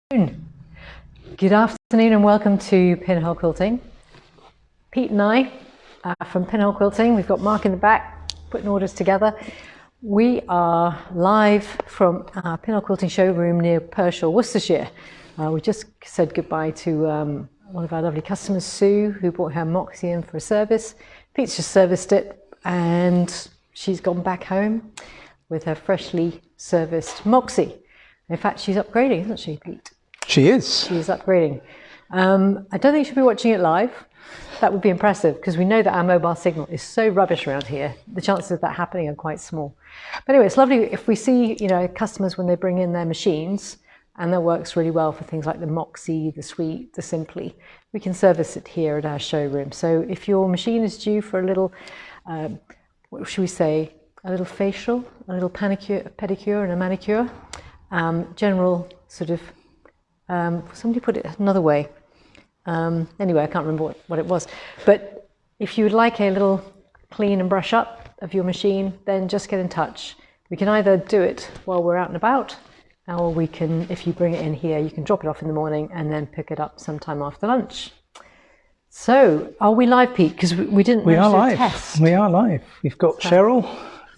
Good afternoon and welcome to Pinhole Quilting. Pete and I from Pinhole Quilting, we've got Mark in the back putting orders together. We are live from our Pinhole Quilting showroom near Pershore, Worcestershire. We just said goodbye to one of our lovely customers, Sue, who brought her Moxie in for a service. Pete's just serviced it and she's gone back home with her freshly serviced Moxie. In fact, she's upgrading, isn't she, Pete? She is. She's upgrading. I don't think you should be watching it live. That would be impressive because we know that our mobile signal is so rubbish around here. The chances of that happening are quite small. But anyway, it's lovely if we see, customers when they bring in their machines, and that works really well for things like the Moxie, the Sweet, the Simply. We can service it here at our showroom. So if your machine is due for a little, what should we say, a little facial, a little pedicure and a manicure, general sort of, somebody put it another way. Anyway, I can't remember what it was. But if you would like a little clean and brush up of your machine, then just get in touch. We can either do it while we're out and about, or we can, if you bring it in here, you can drop it off in the morning and then pick it up sometime after lunch. So, are we live, Pete? Because we didn't We are live. Test. We are live. We've got Cheryl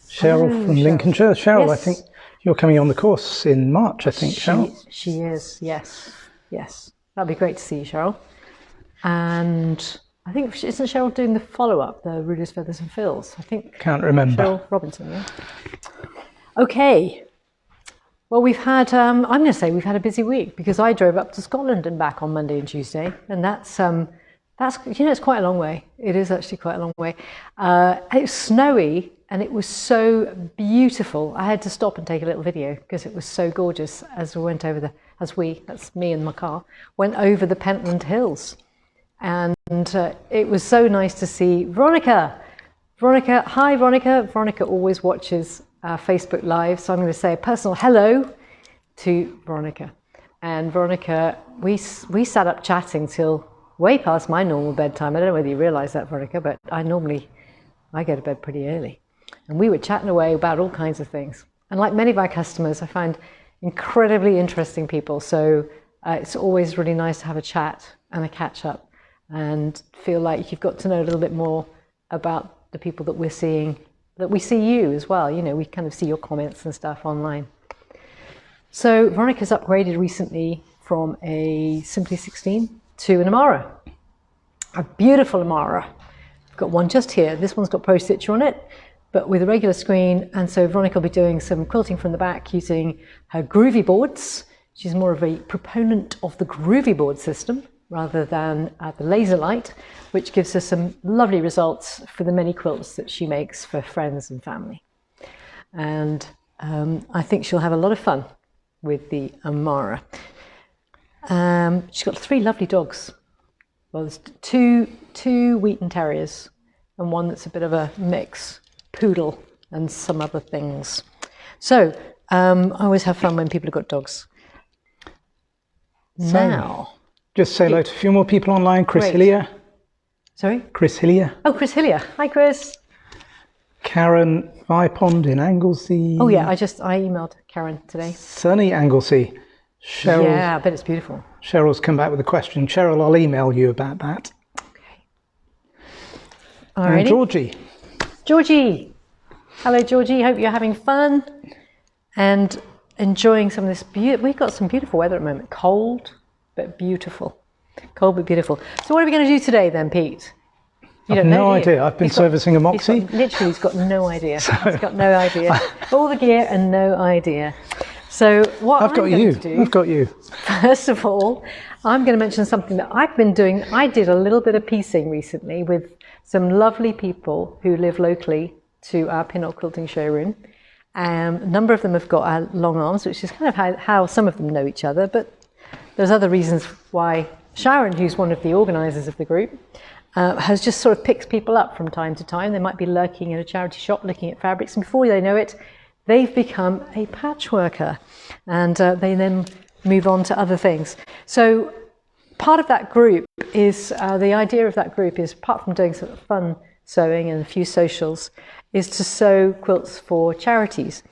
from Lincolnshire. Cheryl, yes. I think you're coming on the course in March, I think, Cheryl. She is, yes. Yes. That'd be great to see you, Cheryl. And I think, isn't Cheryl doing the follow-up, the Rulers, Feathers and Fills? I think. Can't remember. Cheryl Robinson, yeah. Okay. Well, we've had, I'm going to say we've had a busy week because I drove up to Scotland and back on Monday and Tuesday. And that's it's quite a long way. It is actually quite a long way. It was snowy and it was so beautiful. I had to stop and take a little video because it was so gorgeous as we went over that's me and my car, went over the Pentland Hills. And it was so nice to see Veronica. Hi, Veronica. Veronica always watches our Facebook Live, so I'm going to say a personal hello to Veronica. And Veronica, we sat up chatting till way past my normal bedtime. I don't know whether you realise that, Veronica, but I go to bed pretty early. And we were chatting away about all kinds of things. And like many of our customers, I find incredibly interesting people. So it's always really nice to have a chat and a catch up and feel like you've got to know a little bit more about the people that we're seeing, that we see you as well. We kind of see your comments and stuff online. So Veronica's upgraded recently from a Simply 16 to an Amara, a beautiful Amara. I've got one just here. This one's got Pro Stitcher on it, but with a regular screen. And so Veronica will be doing some quilting from the back using her groovy boards. She's more of a proponent of the groovy board system rather than the laser light, which gives her some lovely results for the many quilts that she makes for friends and family. And I think she'll have a lot of fun with the Amara. She's got 3 lovely dogs. Well, there's two Wheaton Terriers and one that's a bit of a mix, poodle and some other things. So I always have fun when people have got dogs. So, now, just say hello to a few more people online. Chris Hillier. Sorry? Chris Hillier. Oh, Chris Hillier. Hi, Chris. Karen Vipond in Anglesey. Oh yeah, I emailed Karen today. Sunny Anglesey. Cheryl. Yeah, I bet it's beautiful. Cheryl's come back with a question. Cheryl, I'll email you about that. Okay. Alrighty. And Georgie. Georgie. Hello, Georgie. Hope you're having fun and enjoying some of this. We've got some beautiful weather at the moment. Cold, but beautiful. Cold, but beautiful. So what are we going to do today then, Pete? You don't know, no idea. I've been servicing a Moxie. He's got no idea. He's got no idea. All the gear and no idea. So what I've got you. First of all, I'm going to mention something that I've been doing. I did a little bit of piecing recently with some lovely people who live locally to our Pinhole Quilting showroom. A number of them have got our long arms, which is kind of how some of them know each other, but there's other reasons why. Sharon, who's one of the organisers of the group, has just sort of picked people up from time to time. They might be lurking in a charity shop looking at fabrics, and before they know it, they've become a patchworker, and they then move on to other things. So part of that group is, the idea of that group is, apart from doing sort of fun sewing and a few socials, is to sew quilts for charities.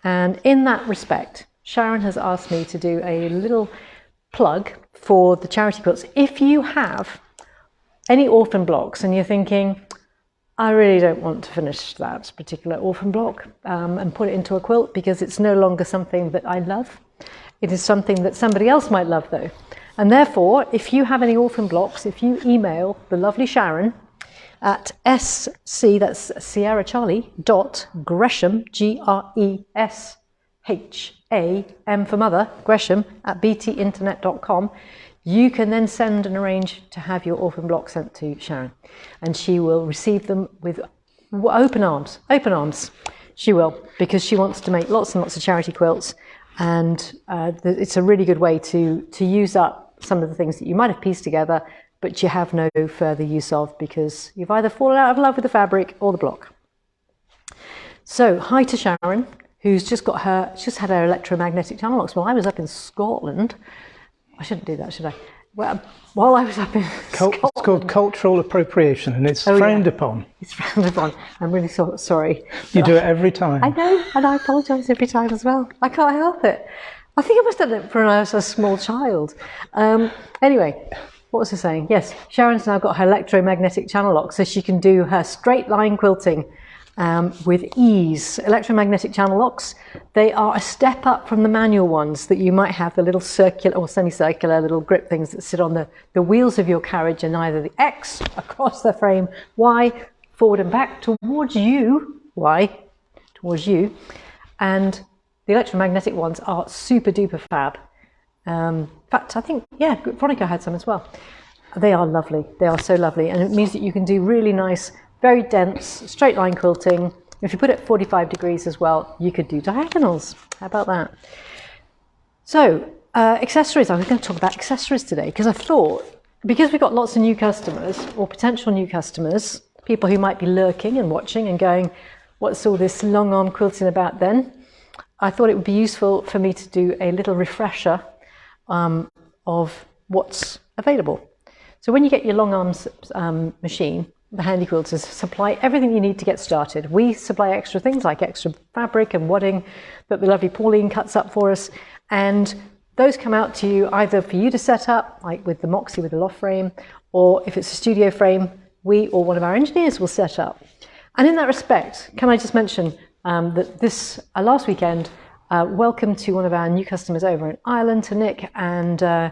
And in that respect, Sharon has asked me to do a little plug for the charity quilts. If you have any orphan blocks and you're thinking, I really don't want to finish that particular orphan block and put it into a quilt because it's no longer something that I love. It is something that somebody else might love though. And therefore, if you have any orphan blocks, if you email the lovely Sharon at SC, that's Sierra Charlie, .Gresham, GRESHAM for mother, Gresham, at btinternet.com, you can then send and arrange to have your orphan block sent to Sharon. And she will receive them with open arms, she will, because she wants to make lots and lots of charity quilts. And it's a really good way to use up some of the things that you might have pieced together, but you have no further use of because you've either fallen out of love with the fabric or the block. So hi to Sharon, who's just had her electromagnetic channel locks. Well, I was up in Scotland. I shouldn't do that, should I? Well, while I was up in Scotland. It's called cultural appropriation and it's frowned upon. It's frowned upon. I'm really sorry. You do it every time. I know, and I apologise every time as well. I can't help it. I think I must have done it when I was a small child. Anyway, what was I saying? Yes, Sharon's now got her electromagnetic channel lock so she can do her straight line quilting with ease. Electromagnetic channel locks, they are a step up from the manual ones that you might have, the little circular or semicircular little grip things that sit on the wheels of your carriage, and either the X across the frame, Y forward and back towards you, Y towards you, and the electromagnetic ones are super duper fab. In fact, I think, yeah, Veronica had some as well. They are lovely. They are so lovely. And it means that you can do really nice, very dense, straight line quilting. If you put it at 45 degrees as well, you could do diagonals. How about that? So, accessories. I was going to talk about accessories today because I thought, because we've got lots of new customers or potential new customers, people who might be lurking and watching and going, what's all this long arm quilting about then? I thought it would be useful for me to do a little refresher of what's available. So when you get your long arms machine, the Handy Quilters supply everything you need to get started. We supply extra things like extra fabric and wadding that the lovely Pauline cuts up for us, and those come out to you either for you to set up, like with the Moxie with the loft frame, or if it's a studio frame, we or one of our engineers will set up. And in that respect, can I just mention that this last weekend, welcome to one of our new customers over in Ireland, to Nick, and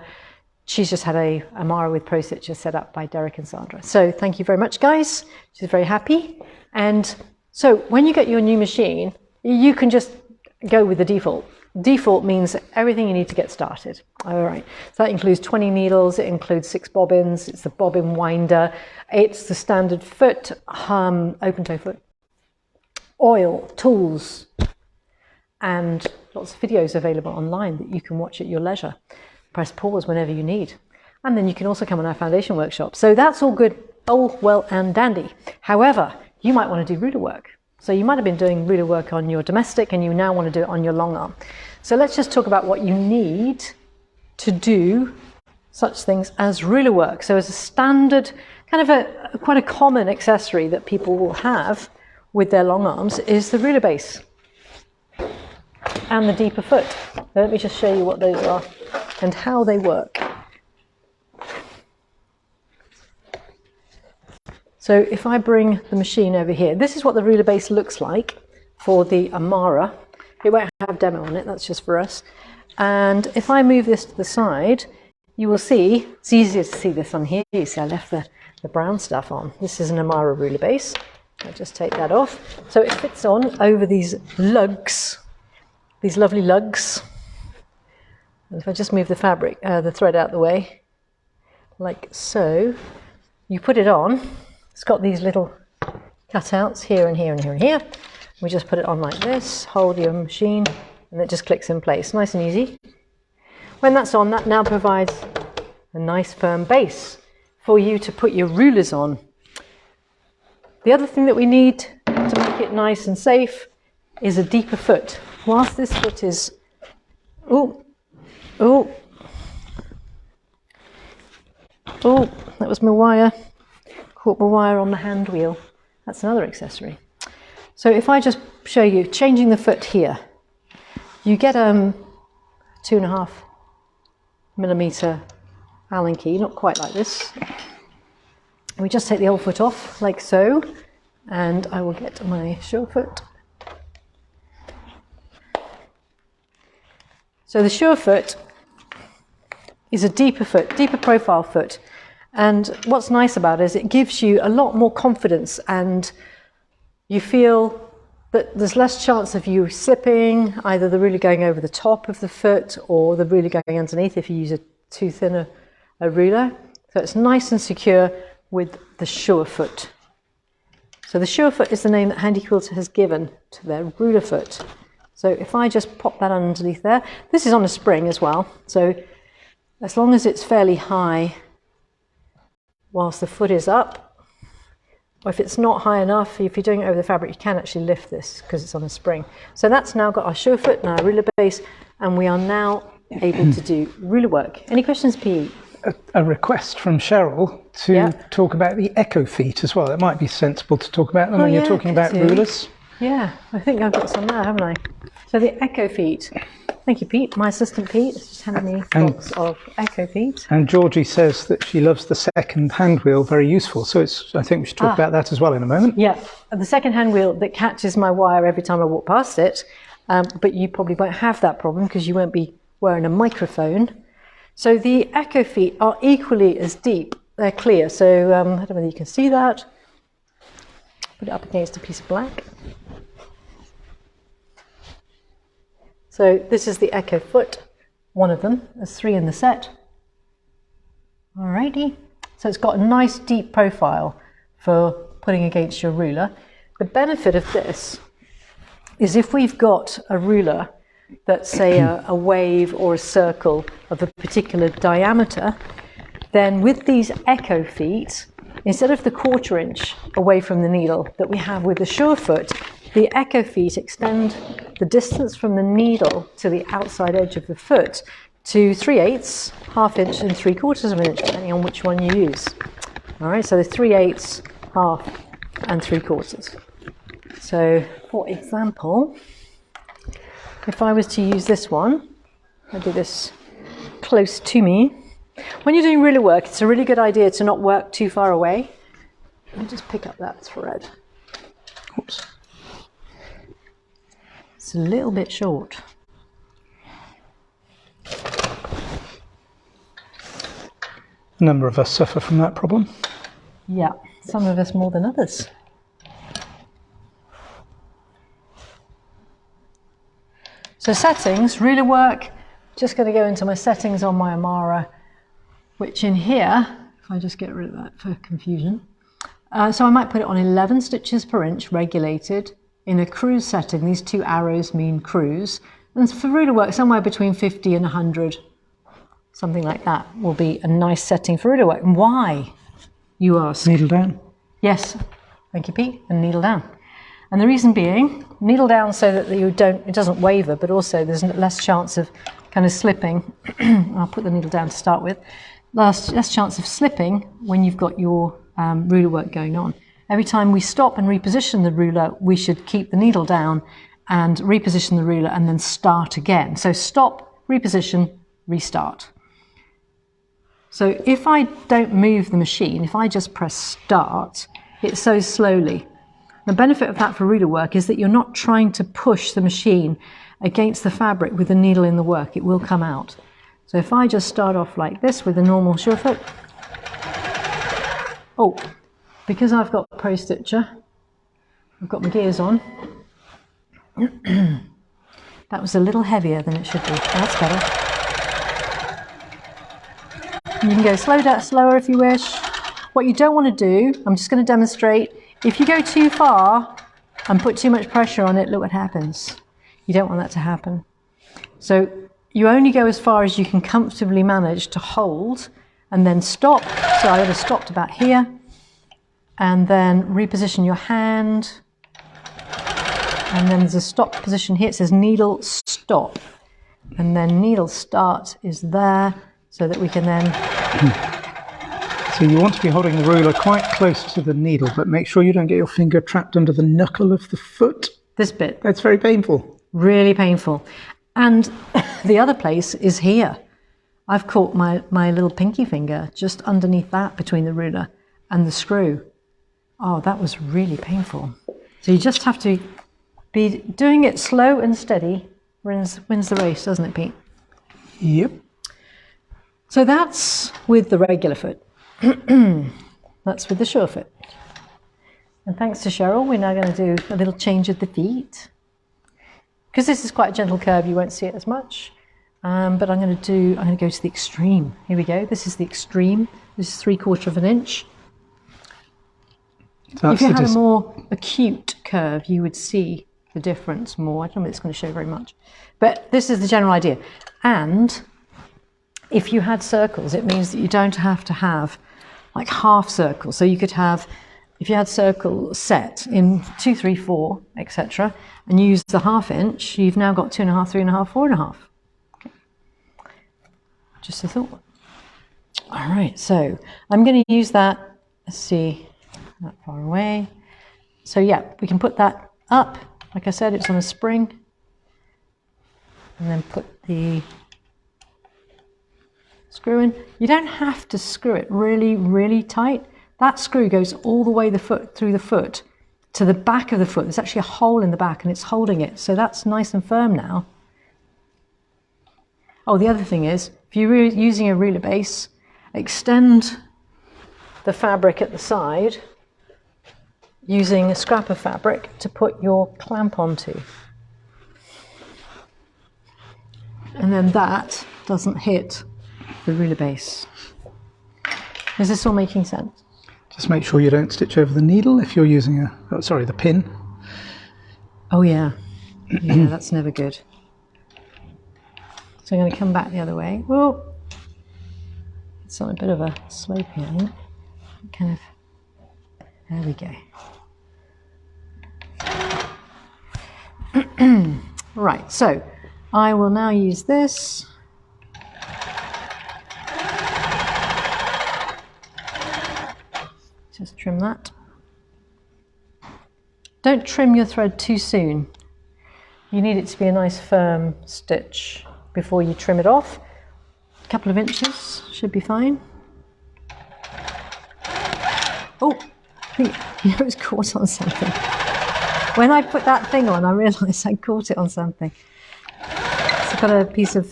she's just had a Mara with Pro Stitcher set up by Derek and Sandra. So thank you very much, guys. She's very happy. And so when you get your new machine, you can just go with the default. Default means everything you need to get started. All right. So that includes 20 needles. It includes 6 bobbins. It's the bobbin winder. It's the standard foot, open toe foot, oil, tools, and lots of videos available online that you can watch at your leisure. Press pause whenever you need. And then you can also come on our foundation workshop. So that's all good, all well and dandy. However, you might want to do ruler work. So you might have been doing ruler work on your domestic and you now want to do it on your long arm. So let's just talk about what you need to do such things as ruler work. So as a standard, kind of quite a common accessory that people will have with their long arms is the ruler base and the deeper foot. So let me just show you what those are and how they work. So if I bring the machine over here, this is what the ruler base looks like for the Amara. It won't have demo on it, that's just for us. And if I move this to the side, you will see, it's easier to see this on here. You see I left the brown stuff on. This is an Amara ruler base. I'll just take that off. So it fits on over these lugs, these lovely lugs. And if I just move the fabric, the thread out the way, like so, you put it on. It's got these little cutouts here and here and here and here. We just put it on like this, hold your machine, and it just clicks in place. Nice and easy. When that's on, that now provides a nice firm base for you to put your rulers on. The other thing that we need to make it nice and safe is a deeper foot. Whilst this foot is, oh, that was my wire. Caught my wire on the hand wheel. That's another accessory. So if I just show you changing the foot here, you get 2.5 millimeter Allen key, not quite like this. We just take the old foot off like so, and I will get my sure foot. So the sure foot is a deeper foot, deeper profile foot. And what's nice about it is it gives you a lot more confidence, and you feel that there's less chance of you slipping, either the ruler going over the top of the foot or the ruler going underneath if you use a too thin a ruler. So it's nice and secure with the sure foot. So the sure foot is the name that Handy Quilter has given to their ruler foot. So if I just pop that underneath there, this is on a spring as well. So as long as it's fairly high whilst the foot is up, or if it's not high enough, if you're doing it over the fabric, you can actually lift this because it's on a spring. So that's now got our sure foot and our ruler base, and we are now able to do ruler work. Any questions, Pete? A request from Cheryl to talk about the echo feet as well. It might be sensible to talk about them when you're talking about rulers. Yeah, I think I've got some there, haven't I? So the echo feet. Thank you, Pete. My assistant Pete has just handed me a box of echo feet. And Georgie says that she loves the second hand wheel, very useful. So I think we should talk about that as well in a moment. Yeah, the second hand wheel that catches my wire every time I walk past it. But you probably won't have that problem because you won't be wearing a microphone. So the echo feet are equally as deep. They're clear. So I don't know whether you can see that. Put it up against a piece of black. So this is the echo foot, one of them. There's 3 in the set. Alrighty. So it's got a nice deep profile for putting against your ruler. The benefit of this is if we've got a ruler that's, say, a wave or a circle of a particular diameter, then with these echo feet, instead of the 1/4 inch away from the needle that we have with the sure foot, the echo feet extend the distance from the needle to the outside edge of the foot to 3/8, 1/2 inch and 3/4 of an inch, depending on which one you use. All right, so the 3/8, 1/2 and 3/4. So for example, if I was to use this one, I'll do this close to me. When you're doing ruler work, it's a really good idea to not work too far away. Let me just pick up that thread. Oops. It's a little bit short. A number of us suffer from that problem. Yeah, some of us more than others. So settings, ruler work, just going to go into my settings on my Amara, which in here, if I just get rid of that for confusion, so I might put it on 11 stitches per inch, regulated. In a cruise setting, these 2 arrows mean cruise. And for ruler work, somewhere between 50 and 100, something like that, will be a nice setting for ruler work. And why, you ask? Needle down. Yes, thank you, Pete, and needle down. And the reason being, needle down so that it doesn't waver, but also there's less chance of kind of slipping. I'll put the needle down to start with. Less chance of slipping when you've got your ruler work going on. Every time we stop and reposition the ruler, we should keep the needle down and reposition the ruler and then start again. So stop, reposition, restart. So if I don't move the machine, if I just press start, it sews slowly. The benefit of that for ruler work is that you're not trying to push the machine against the fabric with the needle in the work. It will come out. So if I just start off like this with a normal sure foot, because I've got Pro Stitcher, I've got my gears on. That was a little heavier than it should be. That's better. You can go slower if you wish. What you don't want to do, I'm just going to demonstrate, if you go too far and put too much pressure on it, look what happens. You don't want that to happen. So you only go as far as you can comfortably manage to hold and then stop. So I would have stopped about here. And then reposition your hand, and then there's a stop position here. It says needle stop, and then needle start is there, so that we can then... So you want to be holding the ruler quite close to the needle, but make sure you don't get your finger trapped under the knuckle of the foot. This bit. That's very painful. Really painful. And the other place is here. I've caught my little pinky finger just underneath that between the ruler and the screw. Oh, that was really painful. So you just have to be doing it slow and steady. Wins the race, doesn't it, Pete? Yep. So that's with the regular foot. That's with the sure foot. And thanks to Cheryl, we're now going to do a little change of the feet. Because this is quite a gentle curve, you won't see it as much. But I'm going to go to the extreme. Here we go. This is the extreme. This is 3/4 of an inch. If you had a more acute curve, you would see the difference more. I don't know if it's going to show very much. But this is the general idea. And if you had circles, it means that you don't have to have like half circles. So you could have, if you had circle set in 2, 3, 4, etc., and you use the 1/2 inch, you've now got 2.5, 3.5, 4.5. Okay. Just a thought. All right, so I'm going to use that. Let's see, not far away. So yeah, we can put that up. Like I said, it's on a spring. And then put the screw in. You don't have to screw it really, really tight. That screw goes all the way through the foot to the back of the foot. There's actually a hole in the back and it's holding it. So that's nice and firm now. Oh, the other thing is, if you're using a ruler base, extend the fabric at the side using a scrap of fabric to put your clamp onto. And then that doesn't hit the ruler base. Is this all making sense? Just make sure you don't stitch over the needle if you're using the pin. Oh yeah, yeah, that's never good. So I'm going to come back the other way. Whoa, it's on a bit of a slope here. Kind of. There we go. Right, so I will now use this. Just trim that. Don't trim your thread too soon. You need it to be a nice firm stitch before you trim it off. A couple of inches should be fine. Oh, I was caught on something. When I put that thing on, I realised I caught it on something. So I've got a piece of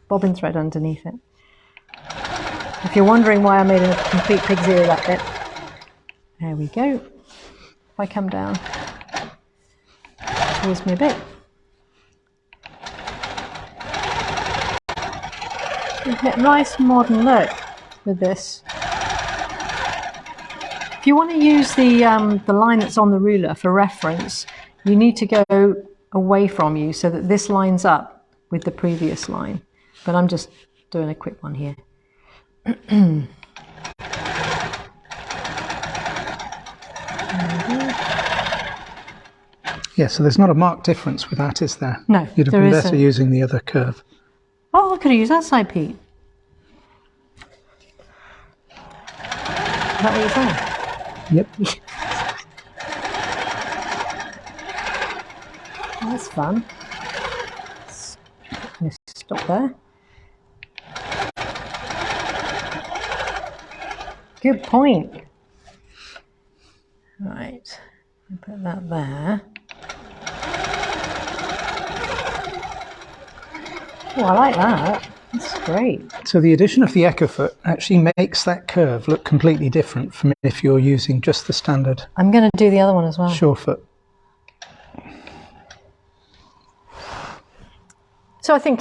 bobbin thread underneath it. If you're wondering why I made a complete pig's ear of that bit, there we go. If I come down towards me a bit. You get a nice modern look with this. If you want to use the line that's on the ruler for reference, you need to go away from you so that this lines up with the previous line. But I'm just doing a quick one here. Yeah, so there's not a marked difference with that, is there? No, you'd have been better using the other curve. Oh, I could have used that side, Pete. Is that what you're saying? Yep. That's fun. Let's stop there. Good point. Right, put that there. Oh, I like that. That's great. So the addition of the echo foot actually makes that curve look completely different from if you're using just the standard. I'm going to do the other one as well. Sure foot. So I think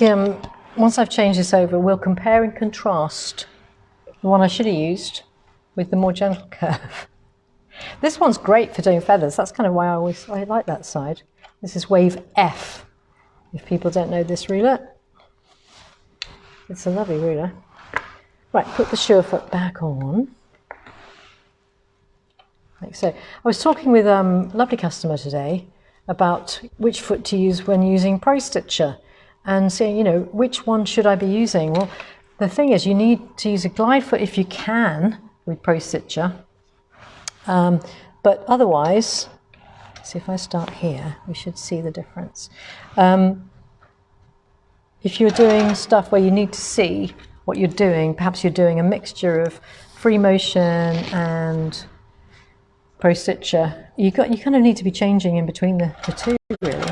once I've changed this over, we'll compare and contrast the one I should have used with the more gentle curve. This one's great for doing feathers. That's kind of why I like that side. This is wave F, if people don't know this ruler. It's a lovely ruler. Right, put the sure foot back on. Like so. I was talking with a lovely customer today about which foot to use when using Pro Stitcher and saying, you know, which one should I be using? Well, the thing is, you need to use a glide foot if you can with Pro Stitcher. But otherwise, see if I start here, we should see the difference. If you're doing stuff where you need to see what you're doing. Perhaps you're doing a mixture of free motion and pro stitcher. You kind of need to be changing in between the two, really.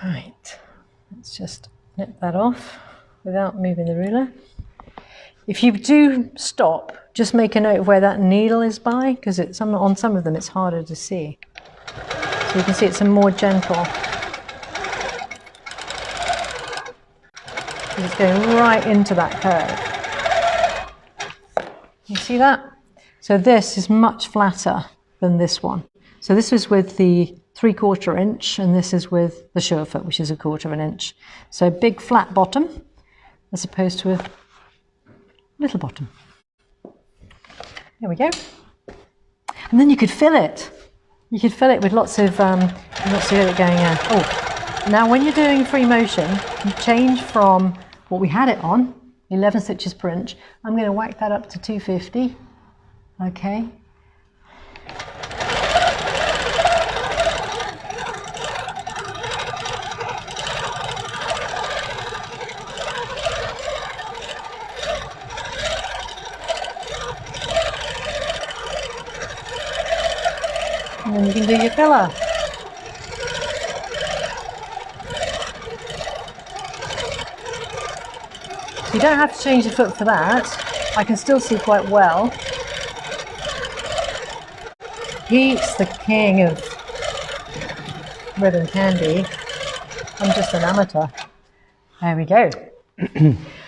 Right, let's just nip that off without moving the ruler. If you do stop, just make a note of where that needle is by, because on some of them it's harder to see. So you can see it's a more gentle. It's going right into that curve. You see that? So this is much flatter than this one. So this is with the 3/4 inch, and this is with the surefoot, which is 1/4 inch. So big flat bottom, as opposed to a little bottom. There we go. And then you could fill it. You could fill it with lots of it going out. Oh, now when you're doing free motion, you change from what we had it on, 11 stitches per inch. I'm going to whack that up to 250. Okay. And then you can do your filler. So you don't have to change the foot for that. I can still see quite well. He's the king of ribbon candy. I'm just an amateur. There we go.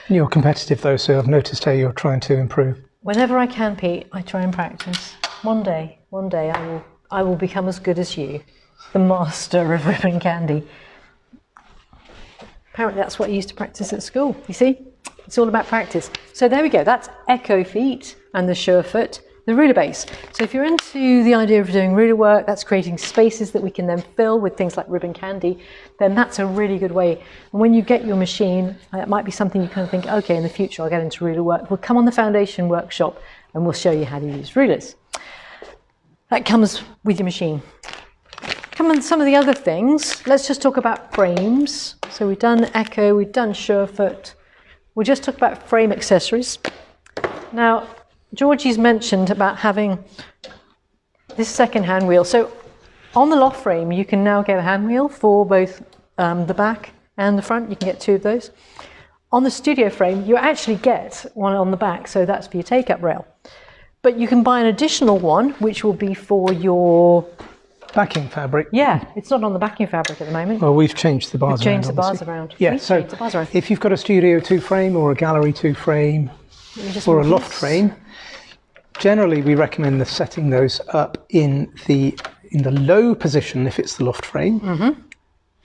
You're competitive though, so I've noticed how you're trying to improve. Whenever I can, Pete, I try and practice. One day I will become as good as you, the master of ribbon candy. Apparently that's what I used to practice at school, you see? It's all about practice. So there we go, that's Echo Feet and the Surefoot, the ruler base. So if you're into the idea of doing ruler work, that's creating spaces that we can then fill with things like ribbon candy, then that's a really good way. And when you get your machine, it might be something you kind of think, okay, in the future I'll get into ruler work. We'll come on the foundation workshop and we'll show you how to use rulers. That comes with your machine. Come on, some of the other things. Let's just talk about frames. So we've done Echo, we've done Surefoot. We'll just talk about frame accessories. Now, Georgie's mentioned about having this second hand wheel. So on the loft frame, you can now get a hand wheel for both the back and the front. You can get two of those. On the studio frame, you actually get one on the back, so that's for your take-up rail. But you can buy an additional one, which will be for your backing fabric. Yeah, it's not on the backing fabric at the moment. Well, we've changed the bars around. We've changed the bars around. Yeah, so if you've got a Studio 2 frame or a Gallery 2 frame or a loft frame, generally we recommend setting those up in the low position if it's the loft frame,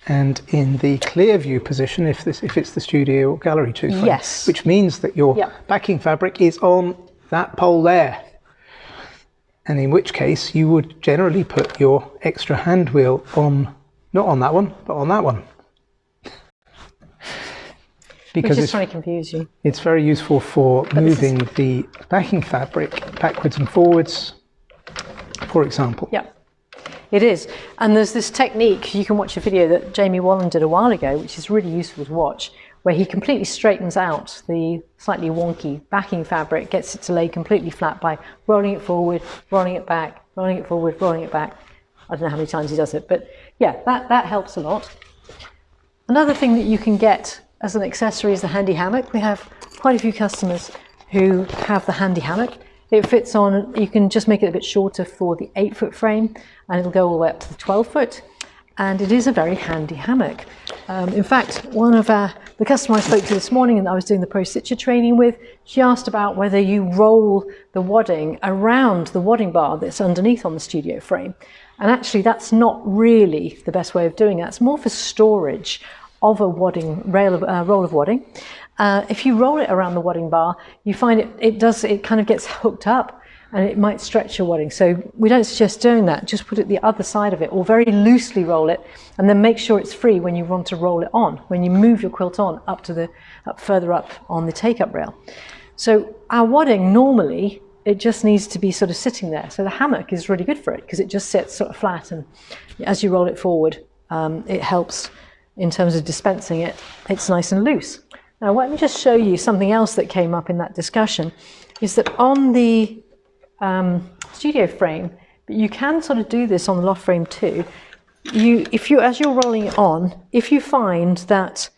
and in the clear view position if it's the Studio or Gallery 2 frame. Yes. Which means that your backing fabric is on that pole there. And in which case you would generally put your extra hand wheel on, not on that one, but on that one. Because we're just trying to confuse you. It's very useful for moving the backing fabric backwards and forwards, for example. Yeah, it is. And there's this technique, you can watch a video that Jamie Wallen did a while ago, which is really useful to watch, where he completely straightens out the slightly wonky backing fabric, gets it to lay completely flat by rolling it forward, rolling it back, rolling it forward, rolling it back. I don't know how many times he does it, but yeah, that helps a lot. Another thing that you can get as an accessory is the handy hammock. We have quite a few customers who have the handy hammock. It fits on, you can just make it a bit shorter for the 8-foot frame, and it'll go all the way up to the 12-foot. And it is a very handy hammock. In fact, one of the customer I spoke to this morning and I was doing the Pro Stitcher training with, she asked about whether you roll the wadding around the wadding bar that's underneath on the studio frame. And actually that's not really the best way of doing it. It's more for storage of a wadding, roll of wadding. If you roll it around the wadding bar, you find it kind of gets hooked up, and it might stretch your wadding. So we don't suggest doing that. Just put it the other side of it, or very loosely roll it, and then make sure it's free when you want to roll it on, when you move your quilt on further up on the take-up rail. So our wadding, normally, it just needs to be sort of sitting there. So the hammock is really good for it, because it just sits sort of flat, and as you roll it forward, it helps in terms of dispensing it, it's nice and loose. Now let me just show you something else that came up in that discussion, is that on the studio frame, but you can sort of do this on the loft frame too, as you're rolling it on, if you find that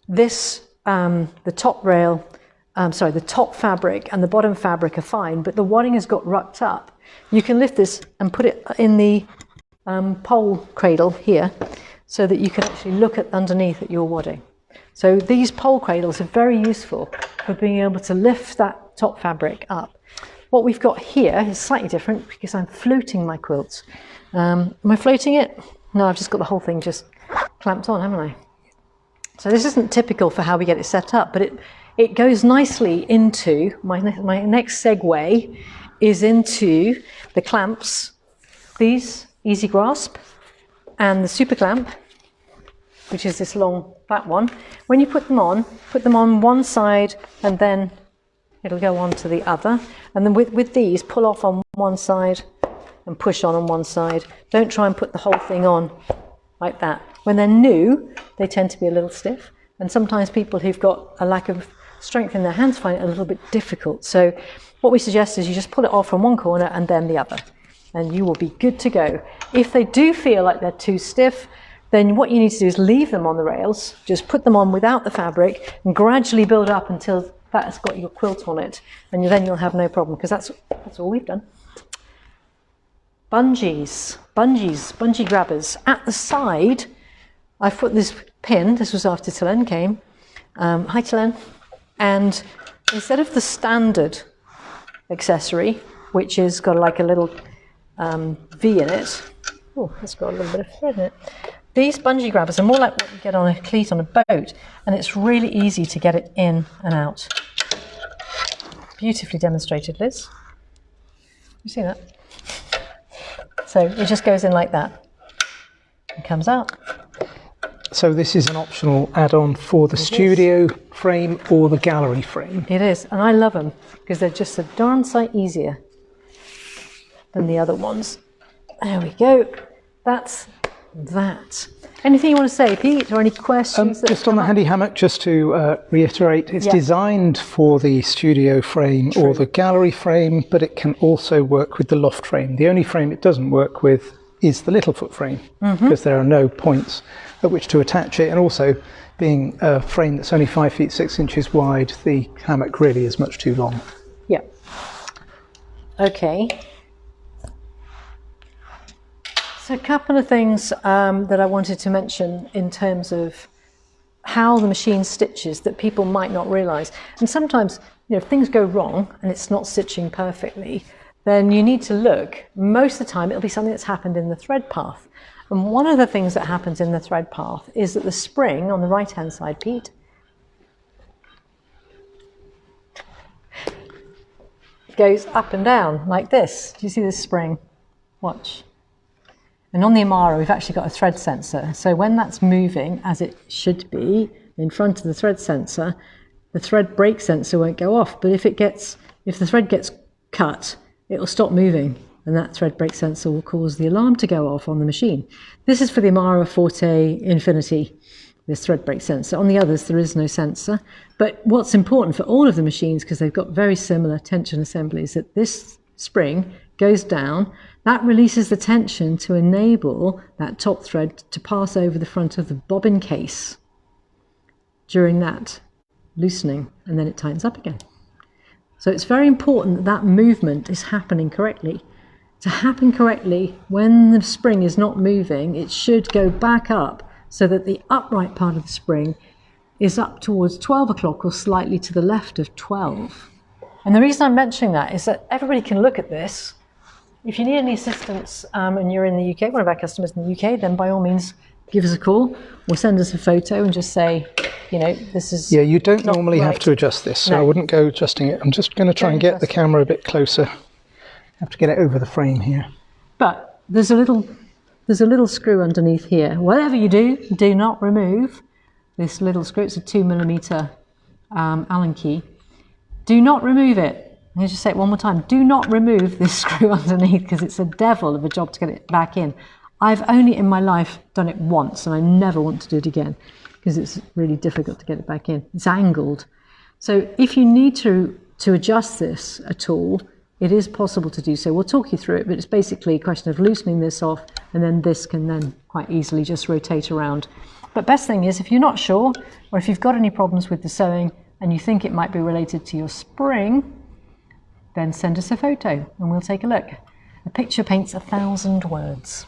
this, the top fabric and the bottom fabric are fine, but the wadding has got rucked up, you can lift this and put it in the pole cradle here, so that you can actually look at underneath at your wadding. So these pole cradles are very useful for being able to lift that top fabric up. What we've got here is slightly different because I'm floating my quilt. Am I floating it? No, I've just got the whole thing just clamped on, haven't I? So this isn't typical for how we get it set up, but it goes nicely into, my next segue is into the clamps, these easy grasp, and the super clamp, which is this long flat one. When you put them on one side and then it'll go on to the other. And then with these, pull off on one side and push on one side. Don't try and put the whole thing on like that. When they're new, they tend to be a little stiff. And sometimes people who've got a lack of strength in their hands find it a little bit difficult. So what we suggest is you just pull it off from one corner and then the other, and you will be good to go. If they do feel like they're too stiff, then what you need to do is leave them on the rails, just put them on without the fabric and gradually build up until that has got your quilt on it, and then you'll have no problem, because that's all we've done. Bungee grabbers. At the side, I've put this pin, this was after Telen came. Hi Telen. And instead of the standard accessory, which has got like a little V in it, oh, it's got a little bit of thread in it. These bungee grabbers are more like what you get on a cleat on a boat, and it's really easy to get it in and out. Beautifully demonstrated, Liz. You see that? So it just goes in like that and comes out. So this is an optional add-on for the studio frame or the gallery frame. It is, and I love them because they're just a darn sight easier than the other ones. There we go. That's that. Anything you want to say, Pete, or any questions? Just on the handy hammock, just to reiterate, it's designed for the studio frame or the gallery frame, but it can also work with the loft frame. The only frame it doesn't work with is the little foot frame, because there are no points at which to attach it, and also being a frame that's only 5 feet 6 inches wide, the hammock really is much too long. Yeah. Okay. So a couple of things that I wanted to mention in terms of how the machine stitches that people might not realise. And sometimes, if things go wrong and it's not stitching perfectly, then you need to look. Most of the time it'll be something that's happened in the thread path. And one of the things that happens in the thread path is that the spring on the right hand side, Pete, goes up and down like this. Do you see this spring? Watch. And on the Amara, we've actually got a thread sensor. So when that's moving, as it should be, in front of the thread sensor, the thread brake sensor won't go off. But if the thread gets cut, it'll stop moving, and that thread brake sensor will cause the alarm to go off on the machine. This is for the Amara Forte Infinity, this thread brake sensor. On the others, there is no sensor. But what's important for all of the machines, because they've got very similar tension assemblies, that this spring goes down. That releases the tension to enable that top thread to pass over the front of the bobbin case during that loosening, and then it tightens up again. So it's very important that that movement is happening correctly. To happen correctly, when the spring is not moving, it should go back up so that the upright part of the spring is up towards 12 o'clock or slightly to the left of 12. And the reason I'm mentioning that is that everybody can look at this. If you need any assistance and you're in the UK, one of our customers in the UK, then by all means give us a call or send us a photo and just say, this is... Yeah, you don't normally have to adjust this, so I wouldn't go adjusting it. I'm just going to try and get the camera a bit closer. I have to get it over the frame here. But there's a little screw underneath here. Whatever you do not remove this little screw. It's a 2mm Allen key. Do not remove it. Let me just say it one more time. Do not remove this screw underneath, because it's a devil of a job to get it back in. I've only in my life done it once, and I never want to do it again because it's really difficult to get it back in. It's angled. So if you need to adjust this at all, it is possible to do so. We'll talk you through it, but it's basically a question of loosening this off, and then this can then quite easily just rotate around. But best thing is, if you're not sure, or if you've got any problems with the sewing and you think it might be related to your spring, then send us a photo and we'll take a look. A picture paints 1,000 words.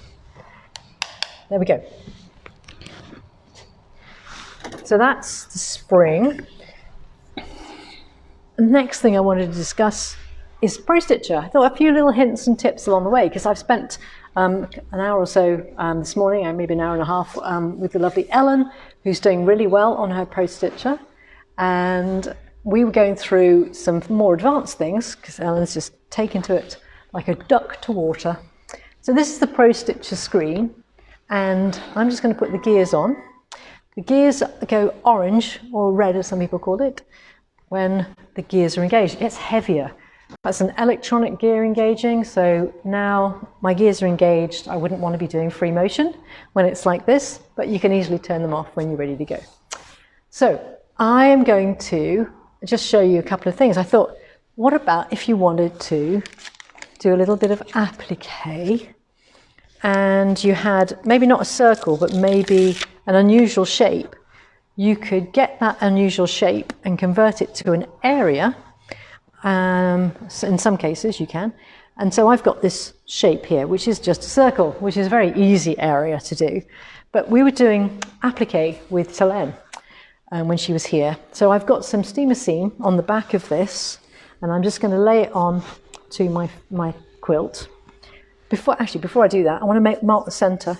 There we go. So that's the spring. The next thing I wanted to discuss is Pro Stitcher. I thought a few little hints and tips along the way, because I've spent an hour or so this morning, and maybe an hour and a half, with the lovely Ellen, who's doing really well on her Pro Stitcher. And we were going through some more advanced things, because Ellen's just taken to it like a duck to water. So this is the Pro Stitcher screen, and I'm just going to put the gears on. The gears go orange, or red as some people call it, when the gears are engaged. It gets heavier. That's an electronic gear engaging, so now my gears are engaged. I wouldn't want to be doing free motion when it's like this, but you can easily turn them off when you're ready to go. So I am going to just show you a couple of things. I thought, what about if you wanted to do a little bit of applique, and you had maybe not a circle, but maybe an unusual shape. You could get that unusual shape and convert it to an area. So in some cases you can. And so I've got this shape here, which is just a circle, which is a very easy area to do. But we were doing applique with Selene when she was here. So I've got some steamer seam on the back of this, and I'm just going to lay it on to my quilt. Before I do that, I want to mark the center,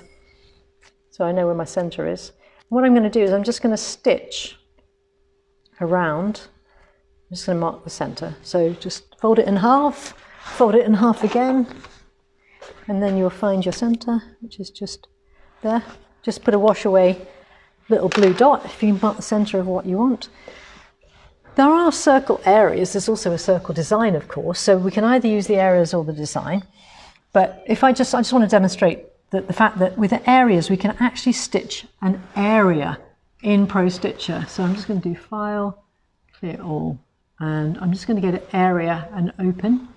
so I know where my center is. What I'm going to do is I'm just going to stitch around. I'm just going to mark the center. So just fold it in half again, and then you'll find your center, which is just there. Just put a wash away little blue dot if you mark the center of what you want. There are circle areas. There's also a circle design, of course, so we can either use the areas or the design. But if I just want to demonstrate that the fact that with the areas we can actually stitch an area in Pro Stitcher. So I'm just going to do File, Clear All, and I'm just going to get an area and open.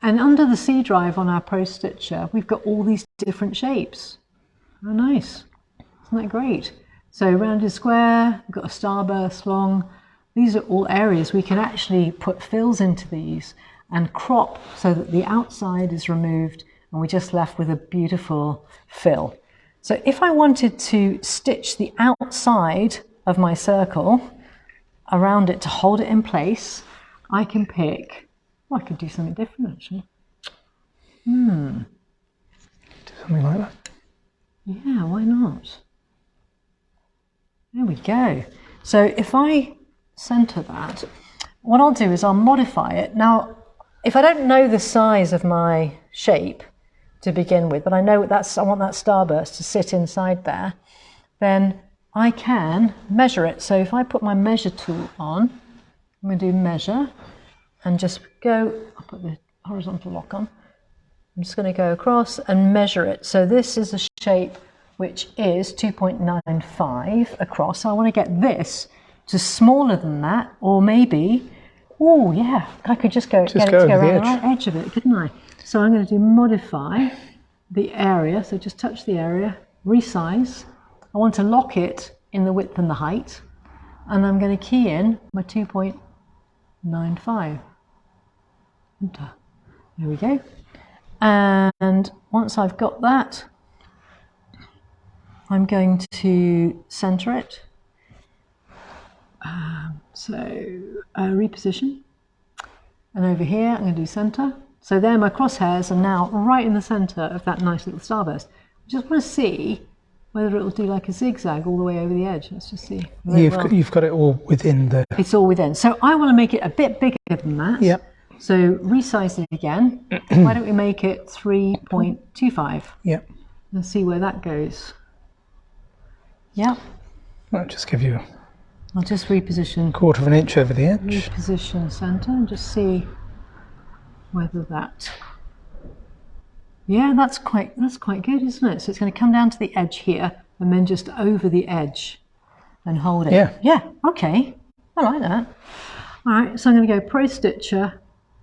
And under the C drive on our Pro Stitcher, we've got all these different shapes. Oh, nice. Isn't that great? So rounded square, we've got a starburst long. These are all areas we can actually put fills into these and crop so that the outside is removed and we're just left with a beautiful fill. So if I wanted to stitch the outside of my circle around it to hold it in place, I can pick, I could do something different actually. Do something like that. Yeah, why not? There we go. So if I center that, what I'll do is I'll modify it. Now, if I don't know the size of my shape to begin with, but I know I want that starburst to sit inside there, then I can measure it. So if I put my measure tool on, I'm going to do measure and just go, I'll put the horizontal lock on. I'm just going to go across and measure it. So this is a shape which is 2.95 across. So I want to get this to smaller than that, or maybe, oh yeah, I could just get it to go around the edge of it, couldn't I? So I'm going to do modify the area, so just touch the area, resize. I want to lock it in the width and the height, and I'm going to key in my 2.95. Enter. There we go. And once I've got that, I'm going to center it. Reposition. And over here, I'm going to do center. So there my crosshairs are now right in the center of that nice little starburst. I just want to see whether it will do like a zigzag all the way over the edge. Let's just see. You've got it all within the... It's all within. So I want to make it a bit bigger than that. Yep. So resize it again. Why don't we make it 3.25? Yep. Let's see where that goes. Yep. I'll just give you I'll just reposition. 1/4 of an inch over the edge. Reposition center and just see whether that Yeah, that's quite good, isn't it? So it's going to come down to the edge here and then just over the edge and hold it. Yeah. Yeah, okay. I like that. All right, so I'm going to go Pro Stitcher.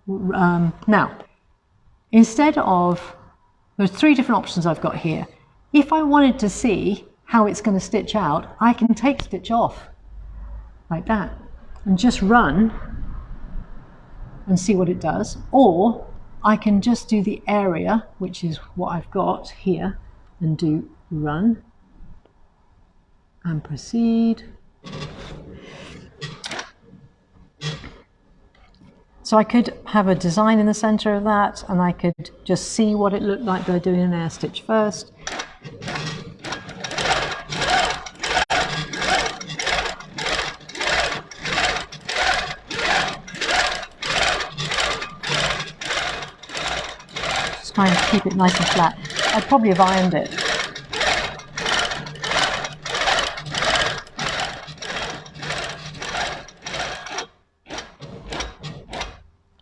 Now, instead of, there's 3 different options I've got here. If I wanted to see how it's going to stitch out, I can take stitch off like that and just run and see what it does. Or I can just do the area, which is what I've got here, and do run and proceed. So I could have a design in the center of that, and I could just see what it looked like by doing an air stitch first. Just trying to keep it nice and flat. I'd probably have ironed it.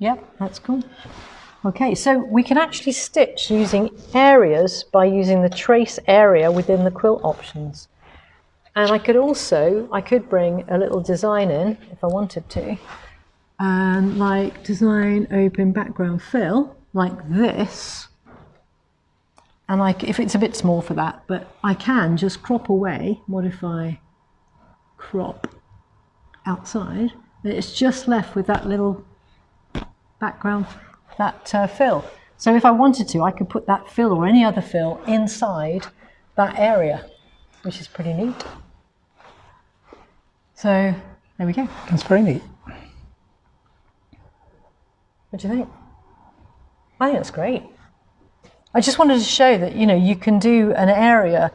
Yep, that's cool. Okay, so we can actually stitch using areas by using the trace area within the quilt options. And I could bring a little design in if I wanted to, and like design open background fill like this. And if it's a bit small for that, but I can just crop away, modify, crop outside, and it's just left with that little background, that fill. So if I wanted to, I could put that fill or any other fill inside that area, which is pretty neat. So there we go. That's very neat. What do you think? I think that's great. I just wanted to show that, you know, you can do an area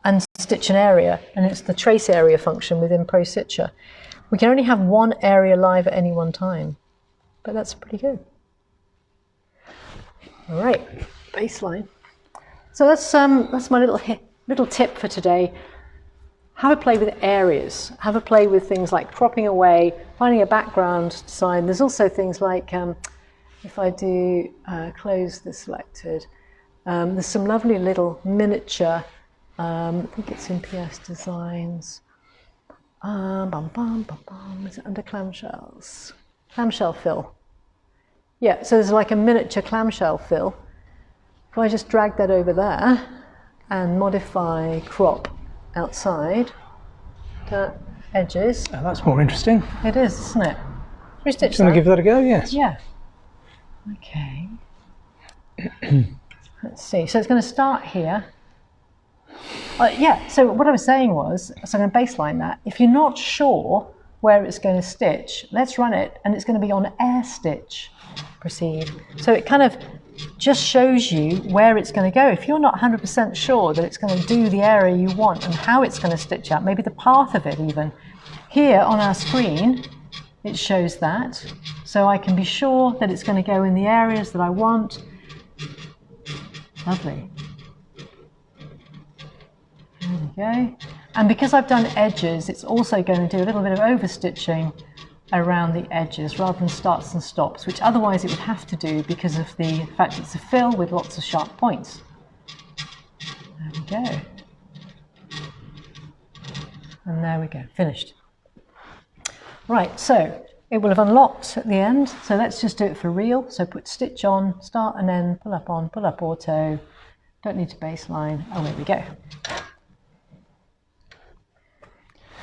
and stitch an area, and it's the trace area function within Pro Stitcher. We can only have one area live at any one time, but that's pretty good. All right, baseline. So that's my little tip for today. Have a play with areas. Have a play with things like cropping away, finding a background design. There's also things like, if I do close the selected, there's some lovely little miniature, I think it's in PS Designs. Is it under clamshells? Clamshell fill. Yeah, so there's like a miniature clamshell fill. If I just drag that over there and modify crop outside the edges. Oh, that's more interesting. It is, isn't it? Should we stitch Do you want to give that a go? Yes. Yeah. Okay. Let's see. So it's going to start here. Yeah, so what I was saying was, so I'm going to baseline that. If you're not sure where it's going to stitch, let's run it, and it's going to be on air stitch. Proceed. So it kind of just shows you where it's going to go. If you're not 100% sure that it's going to do the area you want and how it's going to stitch out, maybe the path of it even, here on our screen, it shows that. So I can be sure that it's going to go in the areas that I want. Lovely. There we go. And because I've done edges, it's also going to do a little bit of overstitching around the edges rather than starts and stops, which otherwise it would have to do because of the fact it's a fill with lots of sharp points. There we go. And there we go, finished. Right, so it will have unlocked at the end. So let's just do it for real. So put stitch on, start and end, pull up on, pull up auto. Don't need to baseline. Oh, there we go.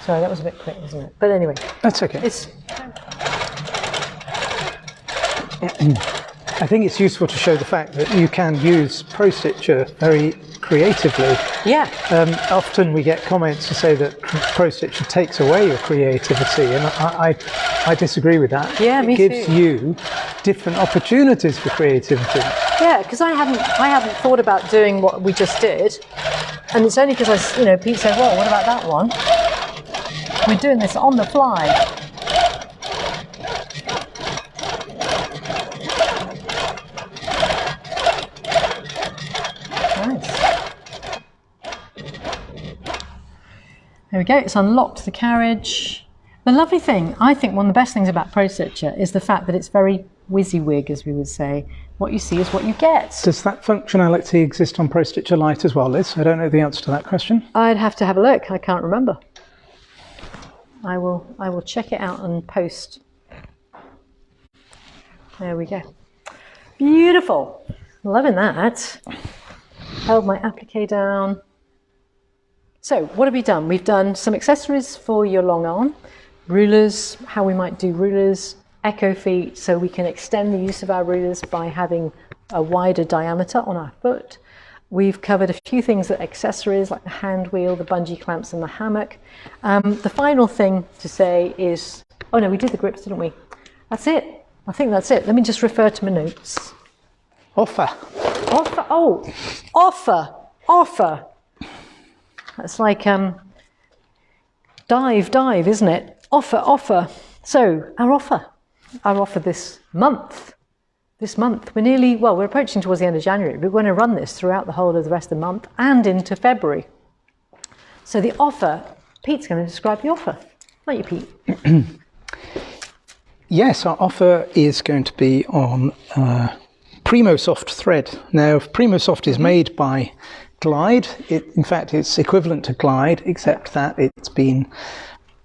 Sorry, that was a bit quick, wasn't it? But anyway. That's okay. It's... I think it's useful to show the fact that you can use Pro Stitcher very creatively. Yeah. Often we get comments to say that Pro Stitcher takes away your creativity, and I disagree with that. Yeah, me too. It gives you different opportunities for creativity. Yeah, because I hadn't thought about doing what we just did, and it's only because Pete said, "Well, what about that one?" We're doing this on the fly. Nice. There we go, it's unlocked the carriage. The lovely thing, I think one of the best things about Pro Stitcher is the fact that it's very WYSIWYG, as we would say. what you see is what you get. Does that functionality exist on Pro Stitcher Lite as well, Liz? I don't know the answer to that question. I'd have to have a look. I can't remember. I will check it out and post. There we go. Beautiful. Loving that. Held my applique down. So what have we done? We've done some accessories for your long arm, rulers, how we might do rulers, echo feet, so we can extend the use of our rulers by having a wider diameter on our foot. We've covered a few things that accessories like the hand wheel, the bungee clamps and the hammock. The final thing to say is, oh no, we did the grips, didn't we? That's it. I think that's it. Let me just refer to my notes. Offer. Offer, oh, offer, offer. That's like dive, isn't it? Offer, offer. So our offer this month. We're approaching towards the end of January. We're going to run this throughout the whole of the rest of the month and into February. So the offer, Pete's going to describe the offer. Not you, Pete. Yes, our offer is going to be on Primo Soft thread. Now, Primo Soft is made by Glide. In fact, it's equivalent to Glide, except that it's been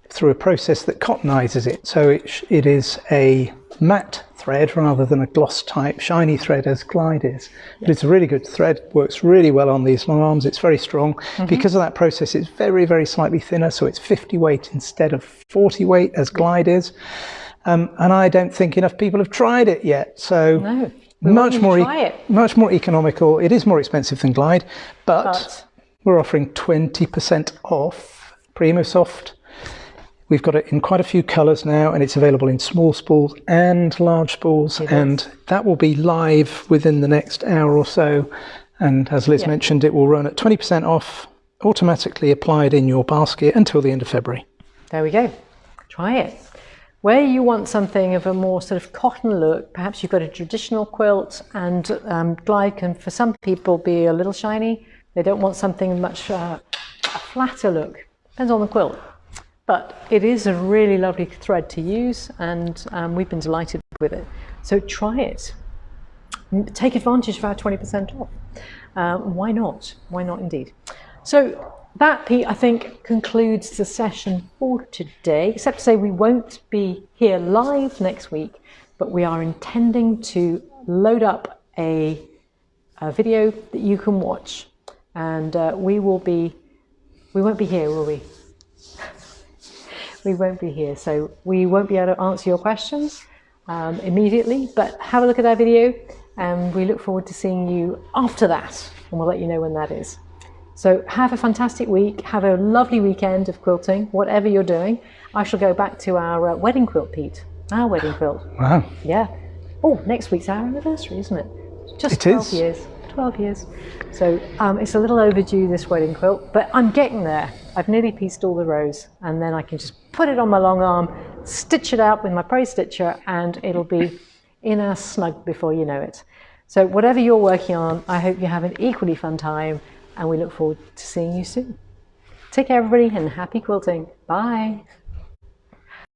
through a process that cottonizes it. So it is a matte thread rather than a gloss type shiny thread as Glide is. But it's a really good thread, works really well on these long arms. It's very strong. Because of that process, it's very, very slightly thinner. So it's 50 weight instead of 40 weight as Glide is. And I don't think enough people have tried it yet. So No. much more economical. It is more expensive than Glide, but we're offering 20% off Primo Soft. We've got it in quite a few colours now, and it's available in small spools and large spools, and that will be live within the next hour or so. And as Liz mentioned, it will run at 20% off, automatically applied in your basket until the end of February. There we go. Try it. Where you want something of a more sort of cotton look, perhaps you've got a traditional quilt, and Glide can, for some people, be a little shiny. They don't want something much a flatter look. Depends on the quilt. But it is a really lovely thread to use, and we've been delighted with it. So try it. Take advantage of our 20% off. Why not? Why not indeed? So that, Pete, I think concludes the session for today, except to say we won't be here live next week, but we are intending to load up a video that you can watch, and we won't be here, will we? We won't be here, so we won't be able to answer your questions immediately, but have a look at our video, and we look forward to seeing you after that, and we'll let you know when that is. So have a fantastic week, have a lovely weekend of quilting, whatever you're doing. I shall go back to our wedding quilt, Pete, our wedding quilt. Wow. Yeah. Oh, next week's our anniversary, isn't it? Just 12 years. 12 years. So it's a little overdue, this wedding quilt, but I'm getting there. I've nearly pieced all the rows, and then I can just put it on my long arm, stitch it out with my Pro Stitcher, and it'll be in a snug before you know it. So whatever you're working on, I hope you have an equally fun time, and we look forward to seeing you soon. Take care, everybody, and happy quilting. Bye.